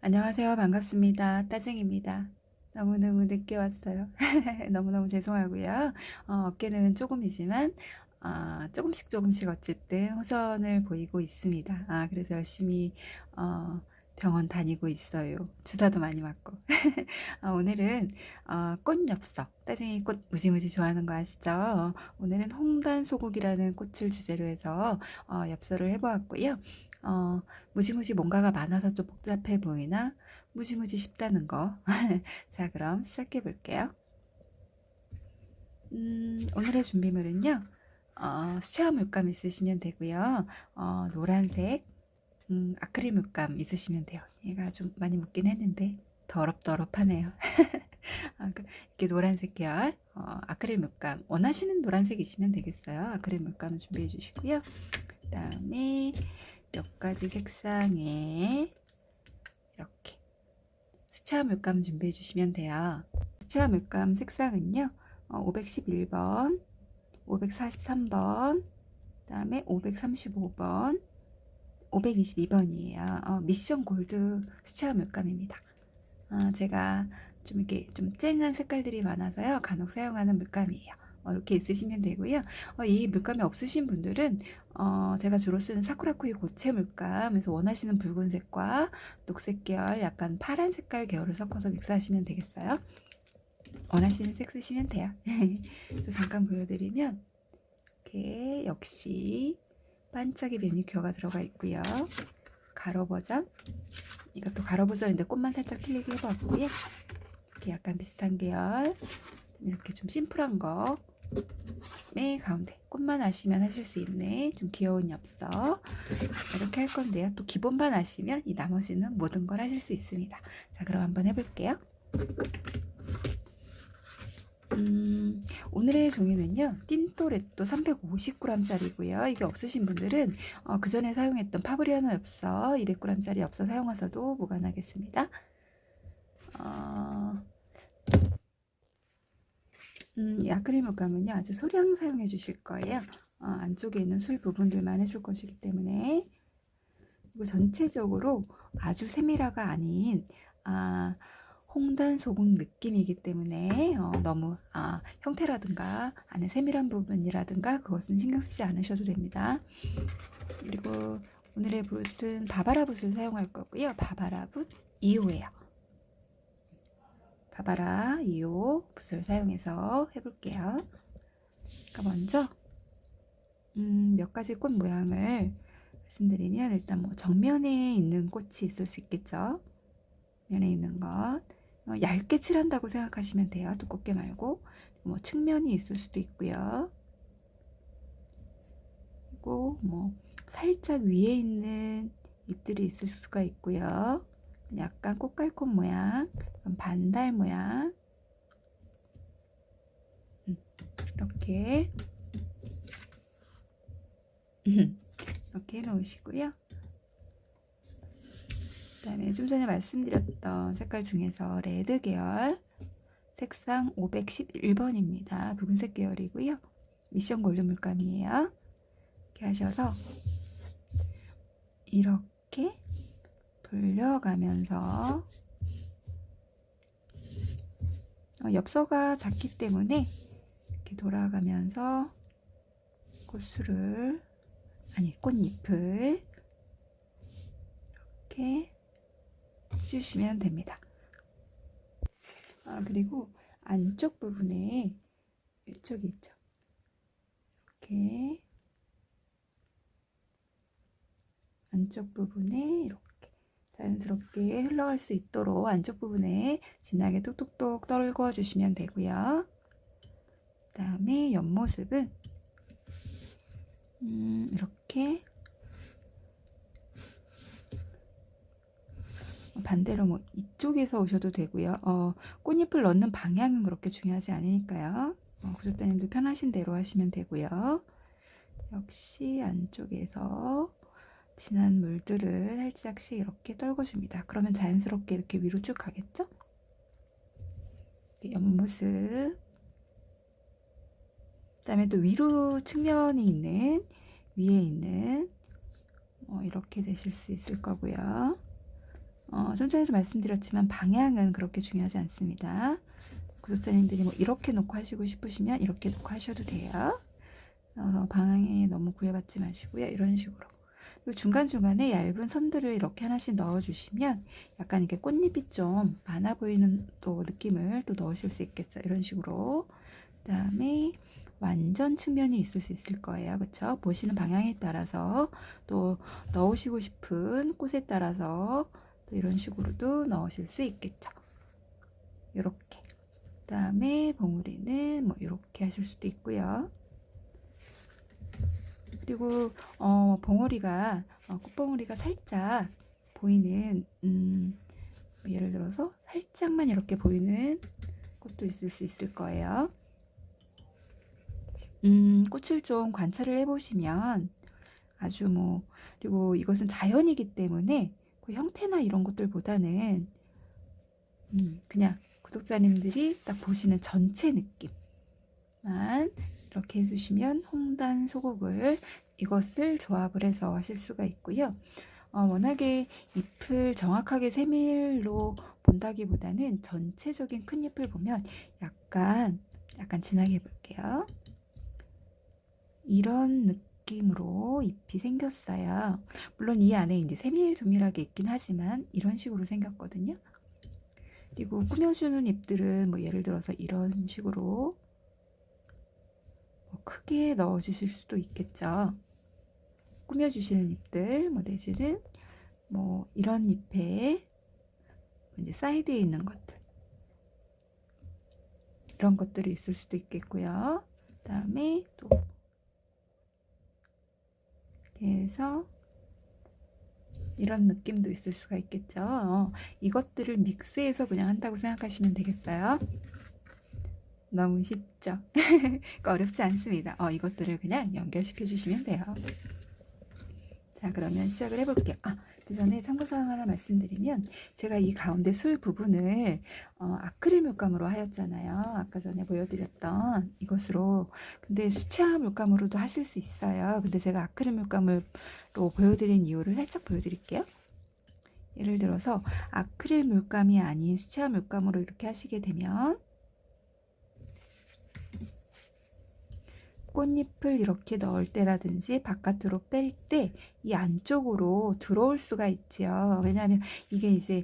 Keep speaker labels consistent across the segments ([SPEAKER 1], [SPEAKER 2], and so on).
[SPEAKER 1] 안녕하세요. 반갑습니다. 따쟁입니다. 너무너무 늦게 왔어요. 너무너무 죄송하고요. 어깨는 조금이지만 조금씩 조금씩 어쨌든 호전을 보이고 있습니다. 그래서 열심히 어, 병원 다니고 있어요. 주사도 많이 맞고. 오늘은 꽃 엽서. 따쟁이 꽃 무지무지 좋아하는 거 아시죠? 오늘은 홍단소국이라는 꽃을 주제로 해서 엽서를 해보았고요. 어, 무지무지 뭔가가 많아서 좀 복잡해 보이나? 무지무지 쉽다는 거. 자, 그럼 시작해 볼게요. 오늘의 준비물은요. 수채화 물감 있으시면 되고요. 노란색 아크릴 물감 있으시면 돼요. 얘가 좀 많이 묻긴 했는데 더럽더럽하네요. 이렇게 노란색 계열 아크릴 물감 원하시는 노란색이시면 되겠어요. 아크릴 물감 준비해 주시고요. 그 다음에 몇 가지 색상의 이렇게 수채화 물감 준비해 주시면 돼요. 수채화 물감 색상은요. 511번, 543번, 그 다음에 535번, 522번이에요. 미션 골드 수채화 물감입니다. 제가 좀 이렇게 좀 쨍한 색깔들이 많아서요. 간혹 사용하는 물감이에요. 이렇게 있으시면 되고요. 이 물감이 없으신 분들은 제가 주로 쓰는 사쿠라코이 고체 물감, 그래서 원하시는 붉은색과 녹색 계열, 약간 파란 색깔 계열을 섞어서 믹스하시면 되겠어요. 원하시는 색 쓰시면 돼요. 그래서 잠깐 보여드리면 이렇게 역시 반짝이 매니큐어가 들어가 있고요. 가로 버전, 이것도 가로 버전인데 꽃만 살짝 틀리게 해봤고요. 이렇게 약간 비슷한 계열, 이렇게 좀 심플한 거, 가운데 꽃만 아시면 하실 수 있는 좀 귀여운 엽서 이렇게 할 건데요. 또 기본만 아시면 이 나머지는 모든 걸 하실 수 있습니다. 자, 그럼 한번 해볼게요. 오늘의 종이는요, 틴토레또 350g짜리고요. 이게 없으신 분들은 그 전에 사용했던 파브리아노 엽서 200g짜리 엽서 사용하셔도 무관하겠습니다. 이 아크릴 물감은요, 아주 소량 사용해 주실 거예요. 안쪽에 있는 술 부분들만 해줄 것이기 때문에. 그리고 전체적으로 아주 세밀화가 아닌 홍단 소국 느낌이기 때문에 너무 형태라든가 안에 세밀한 부분이라든가 그것은 신경 쓰지 않으셔도 됩니다. 그리고 오늘의 붓은 바바라 붓을 사용할 거고요. 바바라 붓 2호예요. 바바라 2호 붓을 사용해서 해볼게요. 그러니까 먼저 몇 가지 꽃 모양을 말씀드리면, 일단 뭐 정면에 있는 꽃이 있을 수 있겠죠. 면에 있는 것 얇게 칠한다고 생각하시면 돼요. 두껍게 말고. 뭐 측면이 있을 수도 있고요. 그리고 뭐 살짝 위에 있는 잎들이 있을 수가 있고요. 약간 꽃갈콘 모양, 반달 모양, 이렇게 이렇게 놓으시고요. 그 다음에 좀 전에 말씀드렸던 색깔 중에서 레드 계열 색상 511번입니다. 붉은색 계열이고요. 미션 골드 물감이에요. 이렇게 하셔서 이렇게 돌려가면서 엽서가 작기 때문에 이렇게 돌아가면서 꽃잎을 이렇게 해주시면 됩니다. 그리고 안쪽 부분에 이쪽이 있죠. 이렇게 안쪽 부분에 이렇게 자연스럽게 흘러갈 수 있도록 안쪽 부분에 진하게 톡톡톡 떨궈 주시면 되고요. 그 다음에 옆모습은 이렇게 반대로 뭐 이쪽에서 오셔도 되고요. 꽃잎을 넣는 방향은 그렇게 중요하지 않으니까요. 구독자님도 편하신 대로 하시면 되고요. 역시 안쪽에서 진한 물들을 살짝씩 이렇게 떨궈줍니다. 그러면 자연스럽게 이렇게 위로 쭉 가겠죠? 옆모습. 그 다음에 또 위로 측면이 있는, 위에 있는 이렇게 되실 수 있을 거고요. 좀 전에도 말씀드렸지만 방향은 그렇게 중요하지 않습니다. 구독자님들이 뭐 이렇게 놓고 하시고 싶으시면 이렇게 놓고 하셔도 돼요. 방향에 너무 구애받지 마시고요. 이런 식으로. 그리고 중간중간에 얇은 선들을 이렇게 하나씩 넣어주시면 약간 이렇게 꽃잎이 좀 많아 보이는 또 느낌을 또 넣으실 수 있겠죠. 이런 식으로. 그 다음에 완전 측면이 있을 수 있을 거예요. 그쵸? 보시는 방향에 따라서 또 넣으시고 싶은 꽃에 따라서 또 이런 식으로도 넣으실 수 있겠죠. 이렇게. 그 다음에 봉우리는 뭐 이렇게 하실 수도 있고요. 그리고 봉우리가 꽃봉우리가 살짝 보이는 예를 들어서 살짝만 이렇게 보이는 꽃도 있을 수 있을 거예요. 꽃을 좀 관찰을 해보시면 아주 뭐 그리고 이것은 자연이기 때문에 그 형태나 이런 것들보다는 그냥 구독자님들이 딱 보시는 전체 느낌만 이렇게 해주시면 홍단 소곡을 이것을 조합을 해서 하실 수가 있고요. 워낙에 잎을 정확하게 세밀로 본다기보다는 전체적인 큰 잎을 보면 약간 진하게 해볼게요. 이런 느낌으로 잎이 생겼어요. 물론 이 안에 이제 세밀조밀하게 있긴 하지만 이런 식으로 생겼거든요. 그리고 꾸며주는 잎들은 뭐 예를 들어서 이런 식으로 크게 넣어주실 수도 있겠죠. 꾸며주시는 잎들, 뭐 내지는 뭐 이런 잎에 이제 사이드에 있는 것들, 이런 것들이 있을 수도 있겠고요. 그 다음에 또 그래서 이런 느낌도 있을 수가 있겠죠. 이것들을 믹스해서 그냥 한다고 생각하시면 되겠어요. 너무 쉽죠? 어렵지 않습니다. 이것들을 그냥 연결시켜 주시면 돼요. 자, 그러면 시작을 해볼게요. 그 전에 참고사항 하나 말씀드리면 제가 이 가운데 술 부분을 아크릴 물감으로 하였잖아요. 아까 전에 보여드렸던 이것으로. 근데 수채화 물감으로도 하실 수 있어요. 근데 제가 아크릴 물감으로 보여드린 이유를 살짝 보여드릴게요. 예를 들어서 아크릴 물감이 아닌 수채화 물감으로 이렇게 하시게 되면 꽃잎을 이렇게 넣을 때라든지 바깥으로 뺄 때 이 안쪽으로 들어올 수가 있지요. 왜냐하면 이게 이제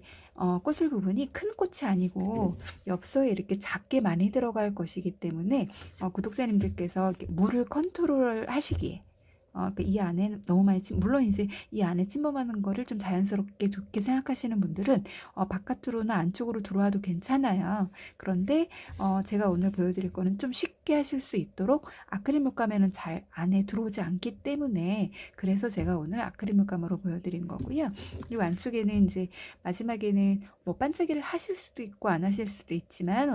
[SPEAKER 1] 꽃술 부분이 큰 꽃이 아니고 엽서에 이렇게 작게 많이 들어갈 것이기 때문에 구독자님들께서 물을 컨트롤 하시기에 이 안에 너무 많이 물론 이제 이 안에 침범하는 거를 좀 자연스럽게 좋게 생각하시는 분들은 바깥으로나 안쪽으로 들어와도 괜찮아요. 그런데 제가 오늘 보여드릴 거는 좀 쉽게 하실 수 있도록 아크릴 물감에는 잘 안에 들어오지 않기 때문에 그래서 제가 오늘 아크릴 물감으로 보여드린 거고요. 그리고 안쪽에는 이제 마지막에는 뭐 반짝이를 하실 수도 있고 안 하실 수도 있지만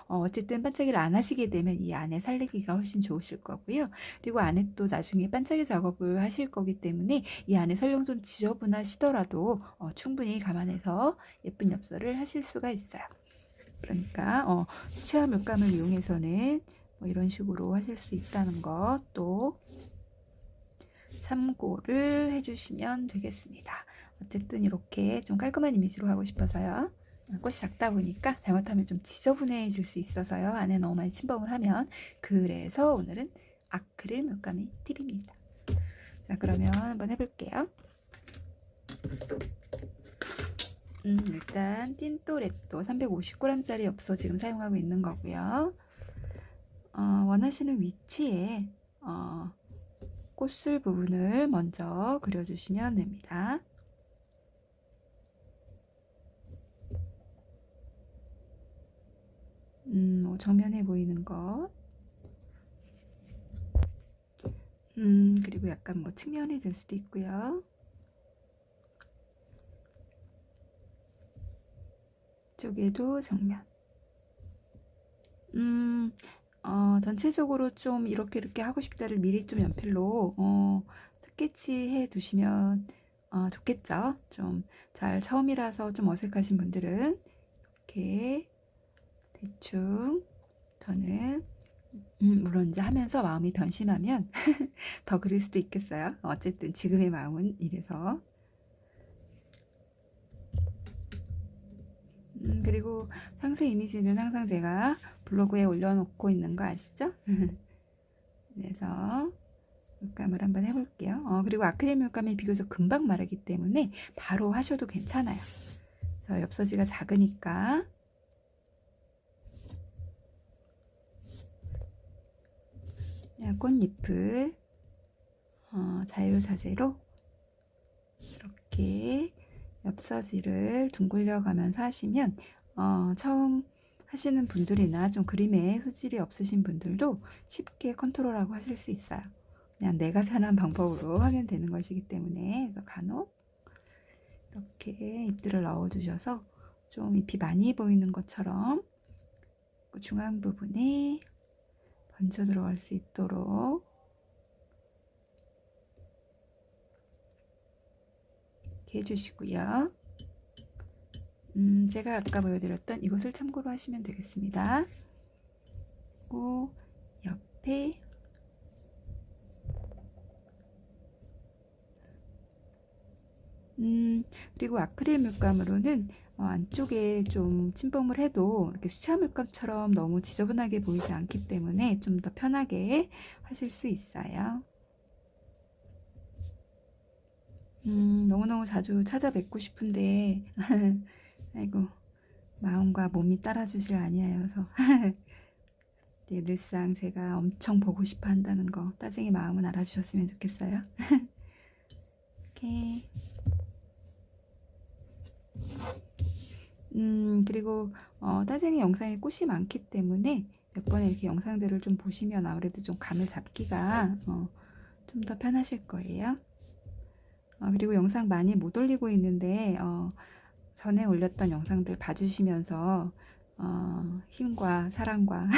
[SPEAKER 1] 어쨌든 반짝이를 안 하시게 되면 이 안에 살리기가 훨씬 좋으실 거고요. 그리고 안에 또 나중에 반짝이 작업을 하실 거기 때문에 이 안에 설령 좀 지저분하시더라도 충분히 감안해서 예쁜 엽서를 하실 수가 있어요. 그러니까 수채화 물감을 이용해서는 뭐 이런 식으로 하실 수 있다는 것도 참고를 해주시면 되겠습니다. 어쨌든 이렇게 좀 깔끔한 이미지로 하고 싶어서요. 꽃이 작다 보니까 잘못하면 좀 지저분해질 수 있어서요. 안에 너무 많이 침범을 하면. 그래서 오늘은 아크릴 물감이 팁입니다. 자, 그러면 한번 해볼게요. 일단 틴토레또 350g짜리 엽서 지금 사용하고 있는 거고요. 원하시는 위치에 꽃술 부분을 먼저 그려주시면 됩니다. 정면에 보이는 것. 그리고 약간 뭐 측면이 될 수도 있고요. 쪽에도 정면. 전체적으로 좀 이렇게 하고 싶다를 미리 좀 연필로 스케치해 두시면 좋겠죠. 좀 잘 처음이라서 좀 어색하신 분들은 이렇게 대충 저는 물론 이제 하면서 마음이 변심하면 더 그릴 수도 있겠어요. 어쨌든 지금의 마음은 이래서 그리고 상세 이미지는 항상 제가 블로그에 올려놓고 있는 거 아시죠? 그래서 물감을 한번 해볼게요. 그리고 아크릴 물감이 비교적 금방 마르기 때문에 바로 하셔도 괜찮아요. 그래서 엽서지가 작으니까 꽃잎을 자유자재로 이렇게 엽서지를 둥글려 가면서 하시면 처음 하시는 분들이나 좀 그림에 소질이 없으신 분들도 쉽게 컨트롤하고 하실 수 있어요. 그냥 내가 편한 방법으로 하면 되는 것이기 때문에. 그래서 간혹 이렇게 잎들을 넣어 주셔서 좀 잎이 많이 보이는 것처럼 중앙 부분에 번져 들어갈 수 있도록 이렇게 해주시고요. 제가 아까 보여드렸던 이것을 참고로 하시면 되겠습니다. 그리고 옆에 그리고 아크릴 물감으로는 안쪽에 좀 침범을 해도 이렇게 수채화 물감처럼 너무 지저분하게 보이지 않기 때문에 좀 더 편하게 하실 수 있어요. 너무너무 자주 찾아뵙고 싶은데 아이고 마음과 몸이 따라주질 아니하여서 네, 늘상 제가 엄청 보고 싶어 한다는 거 따쟁이 마음은 알아주셨으면 좋겠어요. 이렇게 그리고 따쟁이 영상에 꽃이 많기 때문에 몇 번의 이렇게 영상들을 좀 보시면 아무래도 좀 감을 잡기가 좀 더 편하실 거예요. 그리고 영상 많이 못 올리고 있는데 전에 올렸던 영상들 봐주시면서 힘과 사랑과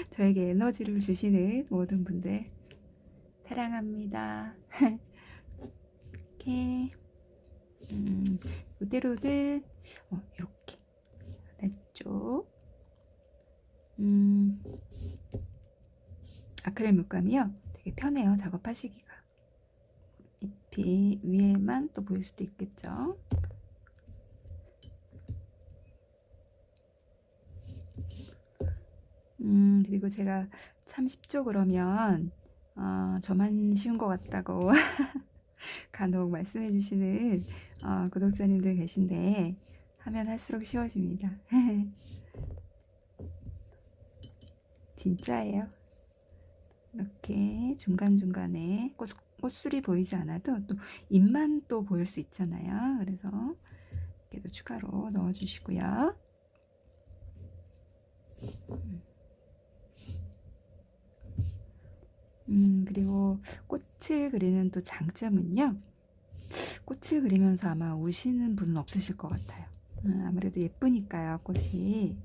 [SPEAKER 1] 저에게 에너지를 주시는 모든 분들 사랑합니다. 이렇게 이대로는 이렇게 아래쪽 아크릴 물감이요 되게 편해요 작업하시기가. 잎이 위에만 또 보일 수도 있겠죠. 그리고 제가 참 쉽죠 그러면 저만 쉬운 것 같다고 간혹 말씀해 주시는 구독자님들 계신데 하면 할수록 쉬워집니다. 진짜예요. 이렇게 중간중간에 꽃술이 보이지 않아도 또 잎만 또 보일 수 있잖아요. 그래서 이렇게도 추가로 넣어주시고요. 그리고 꽃을 그리는 또 장점은요. 꽃을 그리면서 아마 우시는 분은 없으실 것 같아요. 아무래도 예쁘니까요, 꽃이.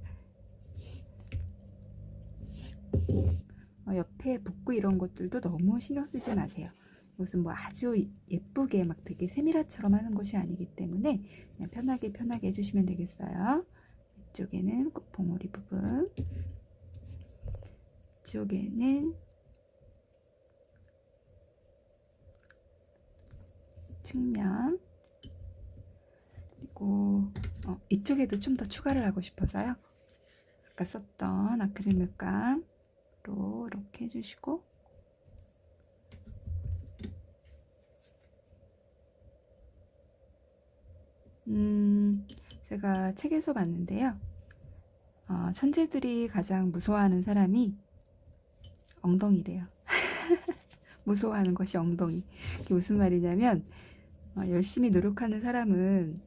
[SPEAKER 1] 옆에 붓고 이런 것들도 너무 신경 쓰지 마세요. 무슨 뭐 아주 예쁘게 막 되게 세밀화처럼 하는 것이 아니기 때문에 그냥 편하게 해주시면 되겠어요. 이쪽에는 꽃봉오리 부분, 이쪽에는 측면, 그리고 이쪽에도 좀 더 추가를 하고 싶어서요. 아까 썼던 아크릴 물감으로 이렇게 해주시고 제가 책에서 봤는데요. 천재들이 가장 무서워하는 사람이 엉덩이래요. 무서워하는 것이 엉덩이. 그게 무슨 말이냐면 열심히 노력하는 사람은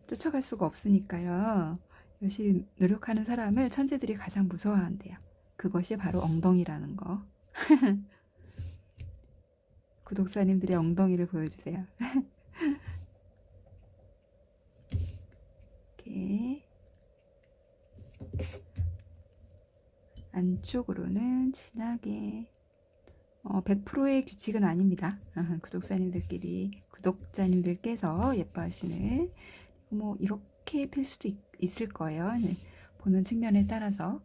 [SPEAKER 1] 쫓아갈 수가 없으니까요. 열심히 노력하는 사람을 천재들이 가장 무서워한대요. 그것이 바로 엉덩이라는 거. 구독자님들의 엉덩이를 보여주세요. 이렇게 안쪽으로는 진하게 100%의 규칙은 아닙니다. 구독자님들께서 예뻐하시는 뭐 이렇게 필 수도 있을 거예요. 네, 보는 측면에 따라서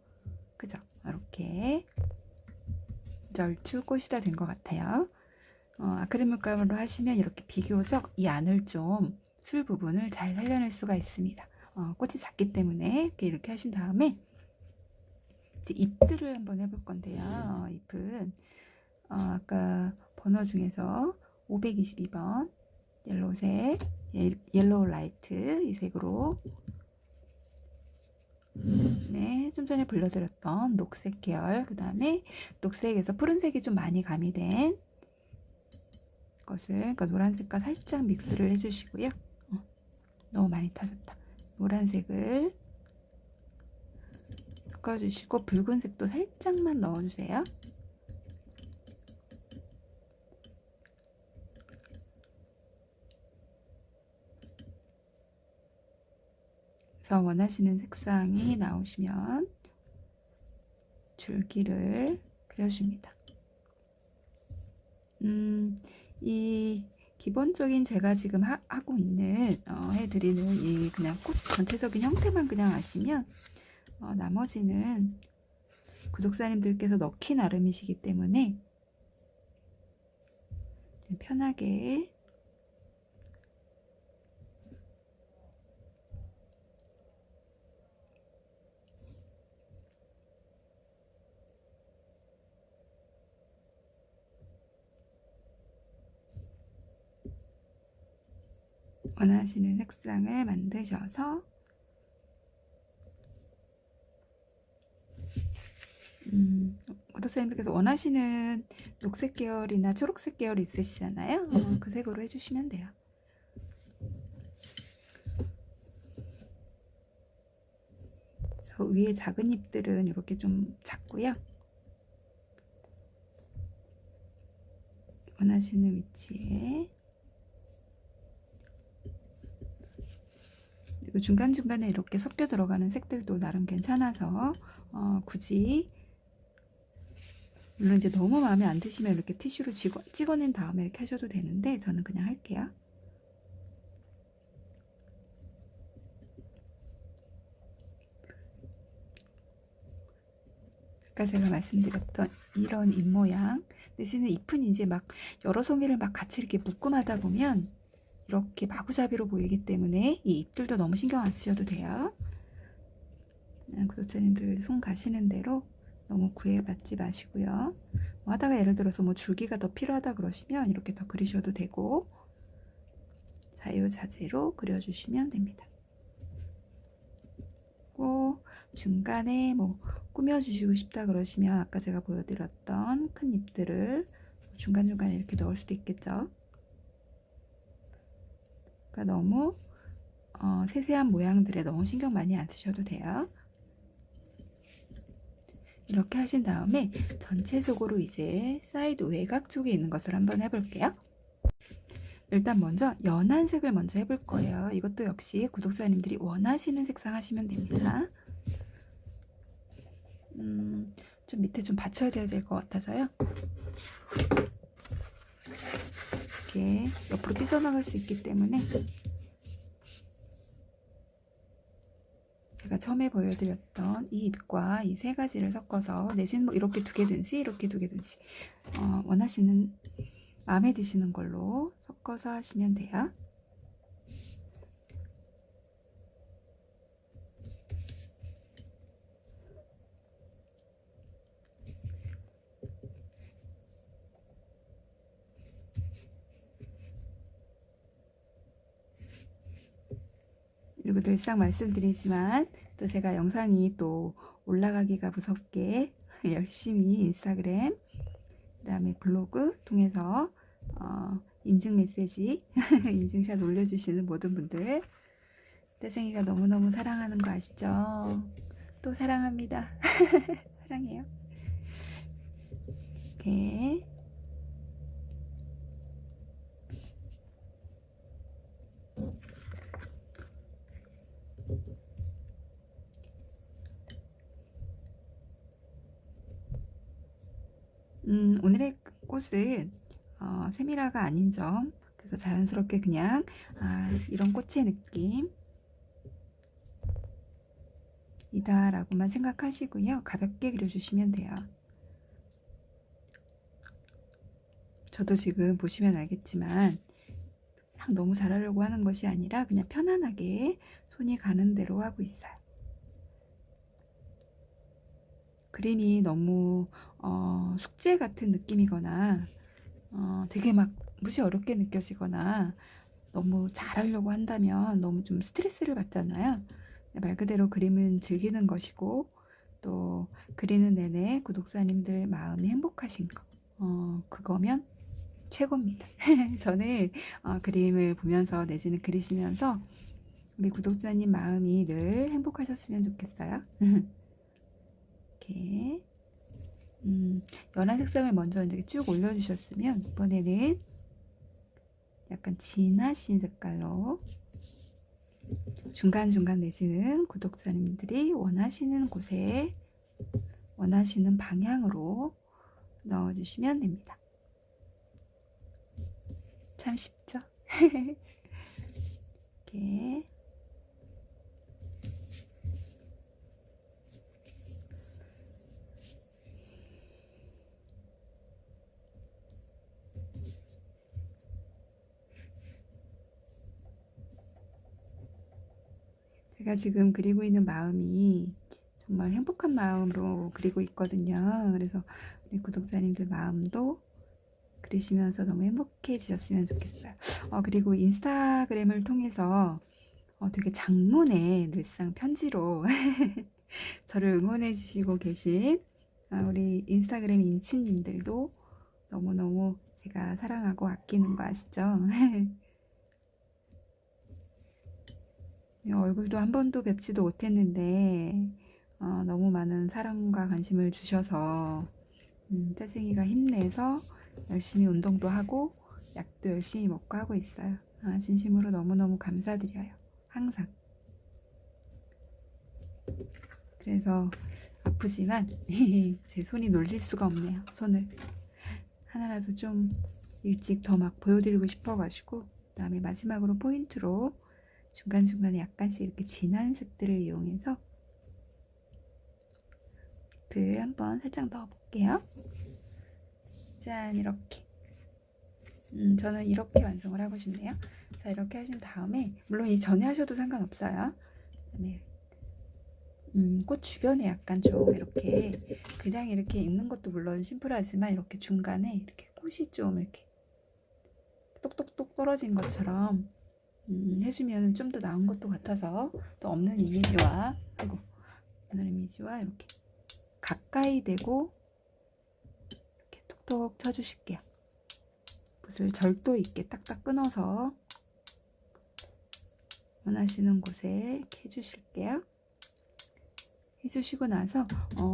[SPEAKER 1] 그죠? 이렇게 절추 꽃이 다 된 것 같아요. 아크릴 물감으로 하시면 이렇게 비교적 이 안을 좀 술 부분을 잘 살려낼 수가 있습니다. 꽃이 작기 때문에 이렇게 하신 다음에 이제 잎들을 한번 해볼 건데요. 잎은 아까 번호 중에서 522번 옐로우색, 옐로우 라이트 이 색으로, 네, 좀 전에 불러드렸던 녹색 계열, 그 다음에 녹색에서 푸른색이 좀 많이 가미된 것을, 그러니까 노란색과 살짝 믹스를 해주시고요. 너무 많이 타졌다. 노란색을 섞어주시고 붉은색도 살짝만 넣어주세요. 그래서 원하시는 색상이 나오시면 줄기를 그려줍니다. 이 기본적인 제가 지금 하고 있는 해드리는 이 그냥 꽃 전체적인 형태만 그냥 아시면 나머지는 구독자님들께서 넣기 나름이시기 때문에 편하게 원하시는 색상을 만드셔서 구독자님들께서 원하시는 녹색 계열이나 초록색 계열이 있으시잖아요. 그 색으로 해주시면 돼요. 그래서 위에 작은 잎들은 이렇게 좀 작고요. 원하시는 위치에, 그리고 중간중간에 이렇게 섞여 들어가는 색들도 나름 괜찮아서 굳이, 물론 이제 너무 마음에 안 드시면 이렇게 티슈로 찍어낸 다음에 이렇게 하셔도 되는데 저는 그냥 할게요. 아까 제가 말씀드렸던 이런 잎 모양 대신에 잎은 이제 막 여러 송이를 막 같이 이렇게 묶음하다 보면 이렇게 마구잡이로 보이기 때문에 이 잎들도 너무 신경 안 쓰셔도 돼요. 구독자님들 손 가시는 대로 너무 구애받지 마시고요. 뭐 하다가 예를 들어서 뭐 줄기가 더 필요하다 그러시면 이렇게 더 그리셔도 되고 자유자재로 그려주시면 됩니다. 꼭 중간에 뭐 꾸며주시고 싶다 그러시면 아까 제가 보여드렸던 큰 잎들을 중간중간에 이렇게 넣을 수도 있겠죠. 그러니까 너무 세세한 모양들에 너무 신경 많이 안 쓰셔도 돼요. 이렇게 하신 다음에 전체적으로 이제 사이드 외곽 쪽에 있는 것을 한번 해볼게요. 일단 먼저 연한 색을 먼저 해볼 거예요. 이것도 역시 구독자님들이 원하시는 색상 하시면 됩니다. 좀 밑에 좀 받쳐줘야 될 것 같아서요. 이렇게 옆으로 삐져나갈 수 있기 때문에 제가 처음에 보여드렸던 이 잎과 이 세 가지를 섞어서 내지는 뭐 이렇게 두 개든지 이렇게 두 개든지 원하시는 마음에 드시는 걸로 섞어서 하시면 돼요. 그리고 늘상 말씀드리지만 또 제가 영상이 또 올라가기가 무섭게 열심히 인스타그램 그다음에 블로그 통해서 인증 메시지 인증샷 올려주시는 모든 분들 떼생이가 너무너무 사랑하는 거 아시죠? 또 사랑합니다. 사랑해요. 이렇게 오늘의 꽃은 세미라가 아닌 점, 그래서 자연스럽게 그냥 이런 꽃의 느낌 이다 라고만 생각하시고요. 가볍게 그려주시면 돼요. 저도 지금 보시면 알겠지만 너무 잘하려고 하는 것이 아니라 그냥 편안하게 손이 가는 대로 하고 있어요. 그림이 너무 숙제 같은 느낌이거나 되게 막 무지 어렵게 느껴지거나 너무 잘하려고 한다면 너무 좀 스트레스를 받잖아요. 말 그대로 그림은 즐기는 것이고 또 그리는 내내 구독자님들 마음이 행복하신 거 그거면 최고입니다. 저는 그림을 보면서 내지는 그리시면서 우리 구독자님 마음이 늘 행복하셨으면 좋겠어요. 이렇게 연한 색상을 먼저 이제 쭉 올려주셨으면 이번에는 약간 진하신 색깔로 중간중간 내지는 구독자님들이 원하시는 곳에 원하시는 방향으로 넣어주시면 됩니다. 참 쉽죠? 이렇게 제가 지금 그리고 있는 마음이 정말 행복한 마음으로 그리고 있거든요. 그래서 우리 구독자님들 마음도 그리시면서 너무 행복해지셨으면 좋겠어요. 그리고 인스타그램을 통해서 되게 장문의 늘상 편지로 저를 응원해 주시고 계신 우리 인스타그램 인치님들도 너무너무 제가 사랑하고 아끼는 거 아시죠? 얼굴도 한 번도 뵙지도 못했는데 너무 많은 사랑과 관심을 주셔서 짜증이가 힘내서 열심히 운동도 하고 약도 열심히 먹고 하고 있어요. 진심으로 너무너무 감사드려요. 항상. 그래서 아프지만 제 손이 놀릴 수가 없네요. 손을 하나라도 좀 일찍 더 막 보여드리고 싶어가지고 그다음에 마지막으로 포인트로 중간중간에 약간씩 이렇게 진한 색들을 이용해서 글 한번 살짝 넣어볼게요. 짠, 이렇게. 저는 이렇게 완성을 하고 싶네요. 자, 이렇게 하신 다음에 물론 이 전에 하셔도 상관없어요. 그다음에 꽃 주변에 약간 좀 이렇게 그냥 이렇게 있는 것도 물론 심플하지만 이렇게 중간에 이렇게 꽃이 좀 이렇게 똑똑똑 떨어진 것처럼 해주면 좀 더 나은 것도 같아서 또 없는 이미지와 없는 이미지와 이렇게 가까이 대고 이렇게 톡톡 쳐주실게요. 붓을 절도 있게 딱딱 끊어서 원하시는 곳에 이렇게 해주실게요. 해주시고 나서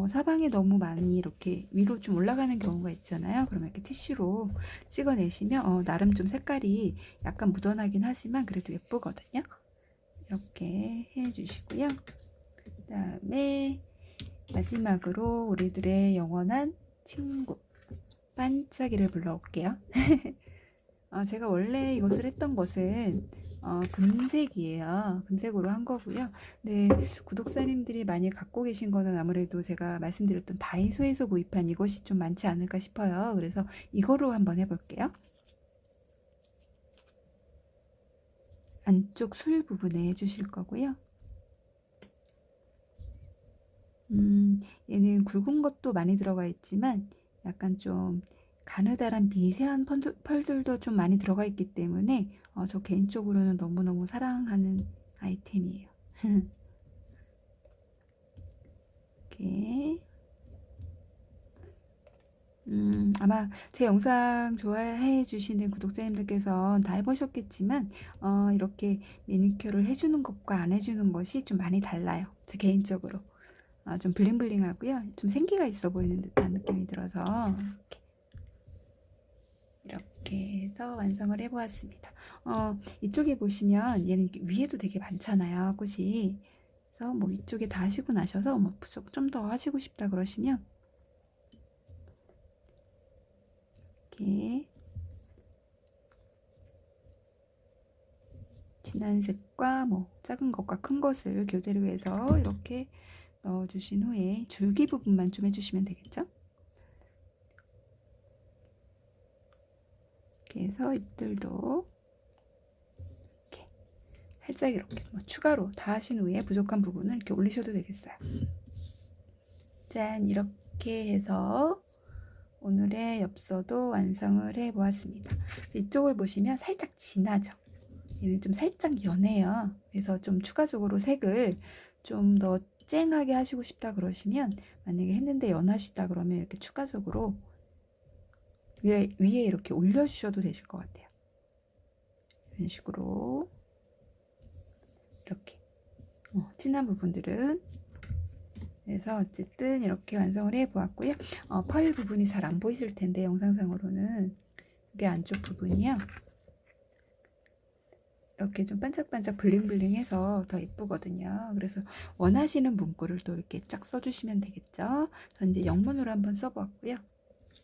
[SPEAKER 1] 사방에 너무 많이 이렇게 위로 좀 올라가는 경우가 있잖아요. 그러면 이렇게 티슈로 찍어내시면 나름 좀 색깔이 약간 묻어나긴 하지만 그래도 예쁘거든요. 이렇게 해주시고요. 그 다음에 마지막으로 우리들의 영원한 친구 반짝이를 불러올게요. 제가 원래 이것을 했던 것은 금색이에요. 금색으로 한 거고요. 네, 구독자님들이 많이 갖고 계신 거는 아무래도 제가 말씀드렸던 다이소에서 구입한 이것이 좀 많지 않을까 싶어요. 그래서 이거로 한번 해볼게요. 안쪽 술 부분에 해주실 거고요. 얘는 굵은 것도 많이 들어가 있지만 약간 좀 가느다란 미세한 펄들도 좀 많이 들어가 있기 때문에 저 개인적으로는 너무너무 사랑하는 아이템이에요. 이렇게 아마 제 영상 좋아해 주시는 구독자님들께서 다 해보셨겠지만 이렇게 매니큐어를 해주는 것과 안 해주는 것이 좀 많이 달라요. 제 개인적으로 좀 블링블링하고요. 좀 생기가 있어 보이는 듯한 느낌이 들어서 이렇게 해서 완성을 해보았습니다. 이쪽에 보시면 얘는 위에도 되게 많잖아요. 꽃이. 그래서 뭐 이쪽에 다 하시고 나셔서 뭐 좀 더 하시고 싶다 그러시면 이렇게 진한 색과 뭐 작은 것과 큰 것을 교대로 해서 이렇게 넣어주신 후에 줄기 부분만 좀 해주시면 되겠죠? 이렇게 해서 잎들도 살짝 이렇게 추가로 다 하신 후에 부족한 부분을 이렇게 올리셔도 되겠어요. 짠, 이렇게 해서 오늘의 엽서도 완성을 해 보았습니다. 이쪽을 보시면 살짝 진하죠. 얘는 좀 살짝 연해요. 그래서 좀 추가적으로 색을 좀 더 쨍하게 하시고 싶다 그러시면, 만약에 했는데 연하시다 그러면 이렇게 추가적으로 위에 이렇게 올려주셔도 되실 것 같아요. 이런 식으로 이렇게 진한 부분들은. 그래서 어쨌든 이렇게 완성을 해 보았고요. 파일 부분이 잘 안 보이실 텐데 영상상으로는 이게 안쪽 부분이요. 이렇게 좀 반짝반짝 블링블링해서 더 예쁘거든요. 그래서 원하시는 문구를 또 이렇게 쫙 써주시면 되겠죠. 전 이제 영문으로 한번 써보았고요.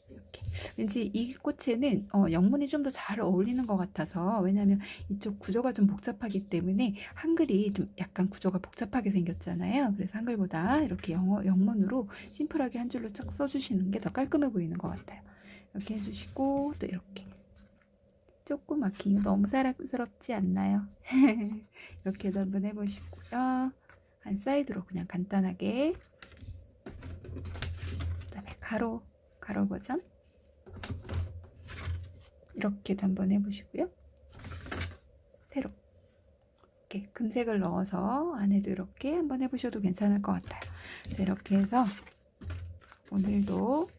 [SPEAKER 1] 이렇게. 왠지 이 꽃에는 영문이 좀 더 잘 어울리는 것 같아서, 왜냐하면 이쪽 구조가 좀 복잡하기 때문에 한글이 좀 약간 구조가 복잡하게 생겼잖아요. 그래서 한글보다 이렇게 영문으로 심플하게 한 줄로 쫙 써주시는 게 더 깔끔해 보이는 것 같아요. 이렇게 해주시고, 또 이렇게 조금 마킹이 너무 사랑스럽지 않나요? 이렇게도 한번 해보시고요. 한 사이드로 그냥 간단하게, 그다음에 가로 버전 이렇게도 한번 해보시고요. 세로 이렇게 금색을 넣어서 안에도 이렇게 한번 해보셔도 괜찮을 것 같아요. 이렇게 해서 오늘도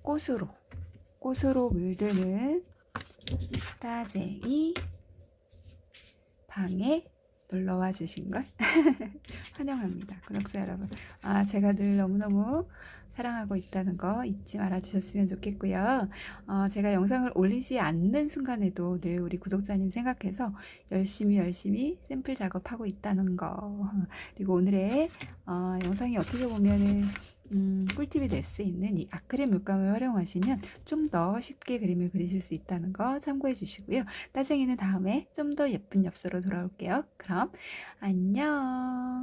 [SPEAKER 1] 꽃으로 물드는 따쟁이 방에 놀러와 주신 걸 환영합니다. 구독자 여러분, 제가 늘 너무너무 사랑하고 있다는 거 잊지 말아 주셨으면 좋겠고요. 제가 영상을 올리지 않는 순간에도 늘 우리 구독자님 생각해서 열심히 샘플 작업하고 있다는 거, 그리고 오늘의 영상이 어떻게 보면은 꿀팁이 될 수 있는 이 아크릴 물감을 활용하시면 좀 더 쉽게 그림을 그리실 수 있다는 거 참고해 주시고요. 따쟁이는 다음에 좀 더 예쁜 엽서로 돌아올게요. 그럼 안녕.